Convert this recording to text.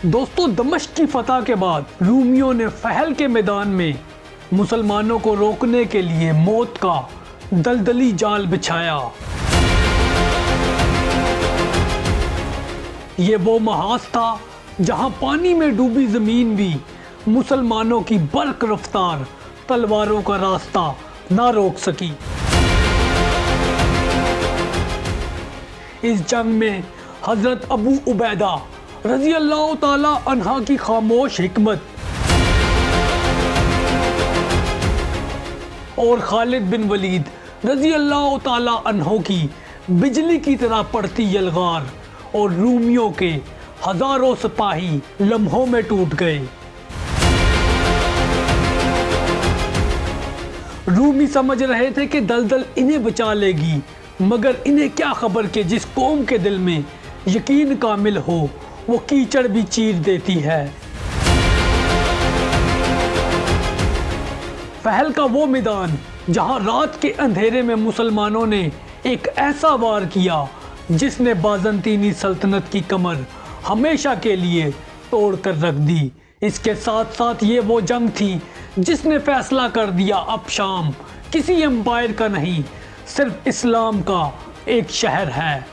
दोस्तों, दमिश्क की फतह के बाद रूमियों ने फहल के मैदान में मुसलमानों को रोकने के लिए मौत का दलदली जाल बिछाया। ये वो महाज था जहां पानी में डूबी जमीन भी मुसलमानों की बर्क रफ्तार तलवारों का रास्ता ना रोक सकी। इस जंग में हजरत अबू उबैदा रजी अल्लाह ताला अन्हा की खामोश हिकमत और खालिद बिन वलीद रजी अल्लाह ताला अन्हों की बिजली की तरह पड़ती यलगार और रूमियों के हजारों सिपाही लम्हों में टूट गए। रूमी समझ रहे थे कि दलदल इन्हें बचा लेगी, मगर इन्हें क्या खबर कि जिस कौम के दिल में यकीन कामिल हो वो कीचड़ भी चीर देती है। फहल का वो मैदान जहां रात के अंधेरे में मुसलमानों ने एक ऐसा वार किया जिसने बाज़ंतीनी सल्तनत की कमर हमेशा के लिए तोड़ कर रख दी। इसके साथ साथ ये वो जंग थी जिसने फैसला कर दिया अब शाम किसी एम्पायर का नहीं, सिर्फ इस्लाम का एक शहर है।